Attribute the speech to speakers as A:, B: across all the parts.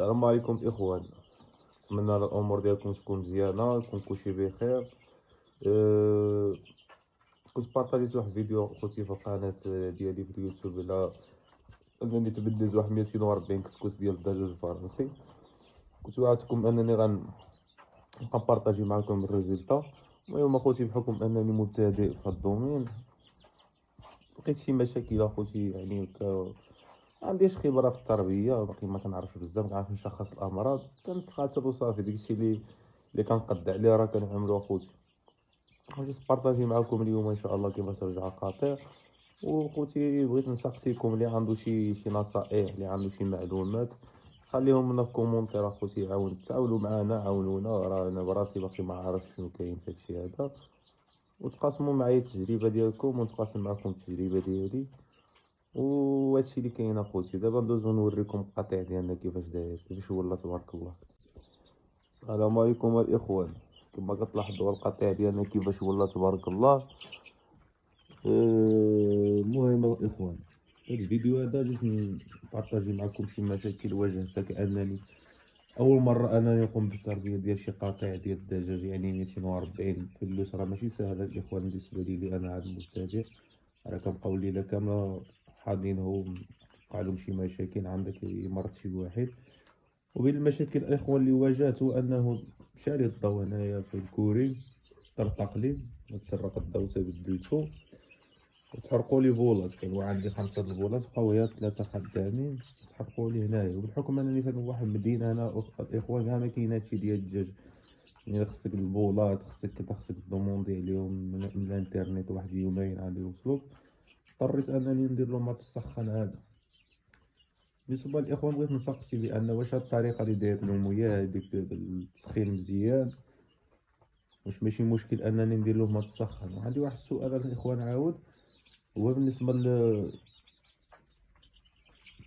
A: السلام عليكم اخوان. نتمنى الامور ديالكم تكون مزيانه، يكون كلشي بخير. كنت بارطاجيت واحد الفيديو خوتي في القناه ديالي في اليوتيوب على انني تبدلت واحد 240 كسكس ديال الدجاج الفرنسي. كنت وعدتكم انني غنبارطاجي معكم الريزلتا. المهم اخوتي، بحكم انني مبتدئ في الدومين لقيت شي مشاكل اخوتي، يعني عنديش خبره في التربيه، باقي ما كنعرفش بزاف، كنعرف نشخص الامراض، كنتقاتل وصافي. داكشي اللي كنقد عليه راه كنعملو اخوتي. بغيت نبارطاجي معكم اليوم ان شاء الله كيفاش ترجع قاطع. وخوتي بغيت نسقسيكم اللي عنده شي نصائح، اللي عنده شي معلومات، خليهم لنا في كومونتير اخوتي. تعاونوا معنا، عاونونا، راه انا براسي باقي ما عارفش شنو كاين في هادشي هذا. وتقاسموا معايا التجربه ديالكم ونتقاسم معكم التجربه ديالي. وهادشي اللي كاين اخوتي. دابا ندوزو نوريكم القطيع ديالنا كيفاش داير، كيفاش ولا تبارك الله. السلام عليكم الاخوان. كما كتلاحظوا القطيع ديالنا كيفاش ولا تبارك الله. المهم الاخوان، هاد الفيديو هذا جيت نبارطاجي معكم شي مشاكل واجهتها، كانني اول مره انني نقوم بالتربيه ديال شي قطيع ديال الدجاج. يعني 240 فلوس راه ماشي سهله الاخوان بالنسبه لي انا عاد مبتدئ. راه كنبقاو الليله كامله حاضينهم، وقع لهم شي مشاكل، عندك مرض شي واحد. وبين المشاكل الاخوان اللي واجهته انه مشالي الضو هنايا في الكوري، طرطق لي وتسرق الضو، تبدلتو وتحرقوا لي بولات. كانوا عندي 5 البولات، بقاو غير 3 خدامين تحرقوا لي هنايا. وبالحكم انني في واحد المدينه هنا الاخوان كاع ما كاين هادشي ديال الدجاج، يعني خصك البولات، خصك دوموندي عليهم من الانترنت. واحد يومين عاد يوصلوك. اضطريت انني ندير لهم هاد السخان هذا. بالنسبه للاخوان بغيت نسقسي بان واش هاد الطريقه اللي داير لهم وياها هذيك التسخين مزيان، واش ماشي مشكل انني ندير لهم هاد السخان. وعندي واحد السؤال الاخوان عاود، هو بالنسبه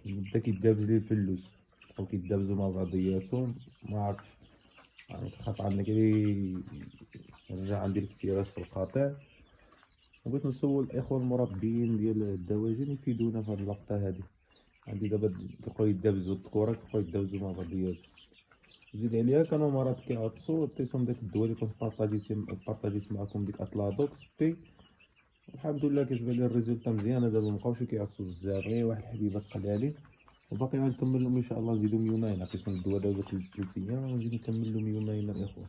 A: بدا كيدابز لي الفلوس او كيدابزو مع بعضياتهم، ما عرفتش، يعني كنخاف عندك نرجع ندير اكتراث في القطيع. وبغيت نسول الاخوان المربيين ديال الدواجن يفيدونا في هاد اللقطه هادي. عندي دابا كيبقاو يدابزو الذكورات، كيبقاو يدابزو مع بعضياتهم. زيد عليها كانوا مرات كيعطسو، عطيتهم داك الدواء اللي كنت بارطاجيت معكم، ديك اتلادوكس بي. الحمد لله كتبان لي الريزلتا مزيانه. دابا مابقاوش كيعطسو بزاف، غير واحد الحبيبه تقلالي. وباقي غنكمل لهم ان شاء الله، نزيدهم يومين. عطيتهم الدواء دابا 3 ايام، ونزيد نكمل لهم يومين الاخوان.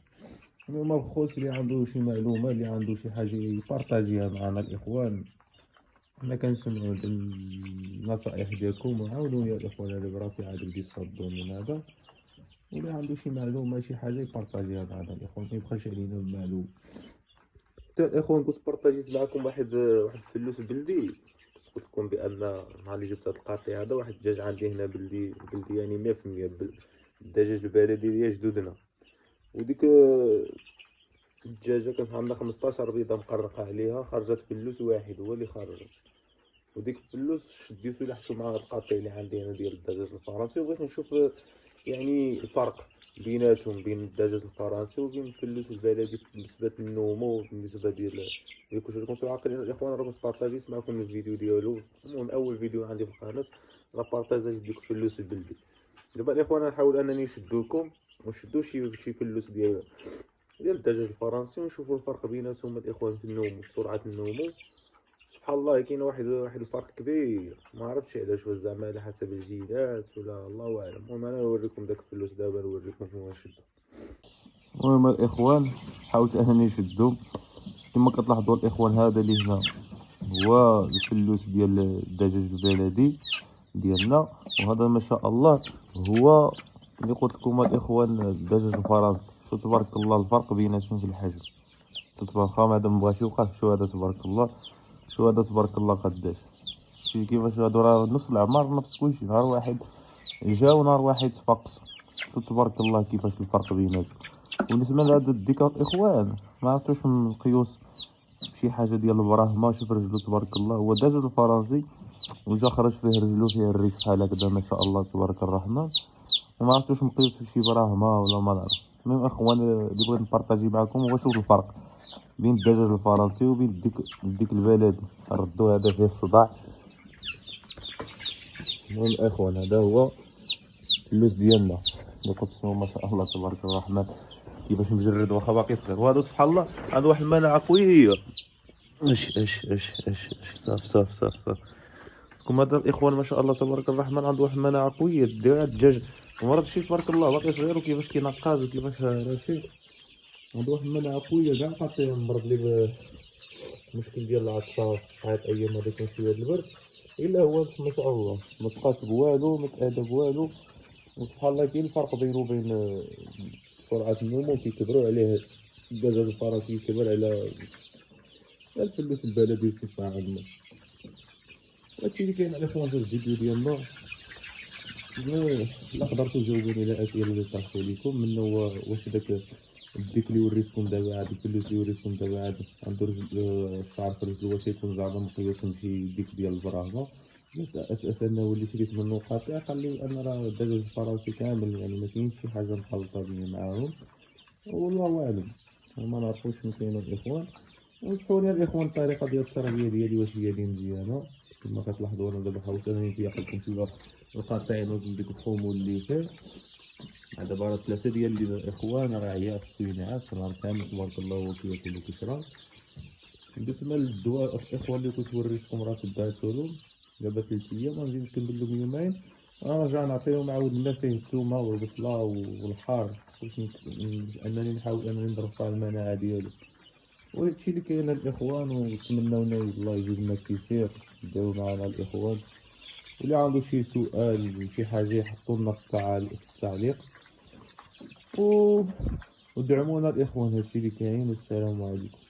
A: المهم الخوت اللي عنده شي معلومه، اللي عنده شي حاجه يبارطاجيها معنا الاخوان. حنا كنسمعوا النصائح ديالكم، وعاونوني يا الاخوان. انا براسي عاد بديت في الدومين هذا، واللي عنده شي معلومه شي حاجه يبارطاجيها معنا الاخوان، ما يبخلش علينا بمعلوم. حتى الاخوان كنت بارطاجيت معكم واحد الفلوس بلدي. قلت لكم بان نهار اللي جبت هاد القاطع هذا، واحد الدجاج عندي هنا بلدي يعني 100% الدجاج البلدي ديال جدودنا. وديك الدجاجه كانت عندها 15 بيضه مقرقه عليها، خرجت فلوس واحد هو اللي خرجت. وديك الفلوس شديتو لحسو مع هاد القاطع اللي عندي هنا ديال الدجاج الفرنسي. وبغيت نشوف يعني الفرق بيناتهم، بين الدجاج الفرنسي وبين الفلوس البلدي، بالنسبه للنمو وبالنسبه ديال كلشي. كنتو عاقلين الاخوان، راه كنت بارطاجيت معكم الفيديو ديالو. المهم اول فيديو عندي في القناه راه بارطاجيت ديك الفلوس البلدي. دابا الاخوان نحاول انني نشدو لكم ونشدو شي فلوس ديال الدجاج الفرنسي، ونشوفوا الفرق بيناتهم الاخوان في النمو، سرعه النمو. سبحان الله كاين واحد الفرق كبير، ما عرفتش علاش، واش زعما على حسب الجينات ولا الله اعلم. المهم انا نوريكم داك الفلوس دابا، نوريكم كيفاش نشدو. المهم الاخوان حاولت انني نشدو كما كتلاحظوا الاخوان. هذا اللي هنا هو الفلوس ديال الدجاج البلدي ديالنا، وهذا ما شاء الله هو اللي قلت لكم الاخوان الدجاج الفرنسي. شو تبارك الله الفرق بيناتهم في الحجم. شو تبارك الله، هذا مبغاش يوقف. شو هذا تبارك الله، شو هذا تبارك الله قداش. شتي كيفاش هادو راه نص العمر نفس كلشي، نهار واحد جا ونهار واحد تفقس. شو تبارك الله كيفاش الفرق بيناتهم. بالنسبه لهاد الديكور الاخوان، ما عرفتوش نقيوس شي حاجه ديال البراهمه. شوف رجلو تبارك الله، هو الدجاج الفرنسي وجا خرج فيه رجلو فيه الريش بحال هكذا، ما شاء الله تبارك الرحمن. وما عرفتوش نقيوس شي براهمه ولا ما نعرف. المهم اخوان اللي بغيت نبارطاجي معكم هو شوف الفرق بين الدجاج الفرنسي وبين ديك البلدي. ردو هذا فيه الصداع. المهم اخوان هذا هو الفلوس ديالنا. يقول بسم الله ما شاء الله تبارك الرحمن كيفاش مجرد واخا باقي صغير. وهذا سبحان الله عنده واحد المناعة قوية. اش صافي صافي صافي صافي. كما هذا الاخوان ما شاء الله تبارك الرحمن عنده واحد المناعة قوية. دير الدجاج مرات شي تبارك الله باقي صغير وكيفاش كينقز وكيفاش راشي عنده واحد المناعة قوية. كاع خاطر مرض لي المشكل ديال العطسة عاد ايام هذا كان شوية البرد الا هو ما شاء الله ما تقاس بوالو ما تأذى بوالو. وسبحان الله كاين الفرق بينه وبين سرعة النمو كيكبروا عليه. الدجاج الفرنسي كيكبر على الفلوس البلدي بصفة عامة. هادشي اللي كاين على اخوان في الفيديو ديالنا. لا قدرتوا تجاوبوني على الاسئله اللي طرحت عليكم منه واش داك الديك اللي وريتكم دابا هاد الفلوس اللي وريتكم دابا هاد عنده الشعر في رجلو واش يكون زعما مقياس بشي ديك ديال البراهما. اساس انه اللي شريت منه قاطع خلي ان راه الدجاج الفرنسي كامل يعني ما كاينش شي حاجه مخلطه بين معاهم. والله اعلم ما نعرفوش شنو كاين الاخوان. ونصحوني الاخوان الطريقه ديال التربيه ديالي واش هي اللي مزيانه. كما كتلاحظوا انا دابا حاولت انني نفيق لكم شويه القطعين وديك الخمول اللي فيه. دابا راه 3 ديال الاخوان راه عيا في السوينعات نهار كامل تبارك الله هو كياكل وكيشرب. بالنسبه للدواء الاخوان اللي كنت وريتكم راه تبعتولهم دابا 3 ايام غنزيد نكمل لهم يومين غنرجع نعطيهم عاود الماء فيه الثومه والبصله والحار باش انني نحاول انني نرفع المناعه ديالو. وهادشي اللي كاين الاخوان. ونتمنى الله يجيب لنا التيسير داو معنا الاخوان. واللي عنده شي سؤال وشي حاجه يحطوا لنا في التعليق ودعمونا الاخوان. هادشي اللي كاين. والسلام عليكم.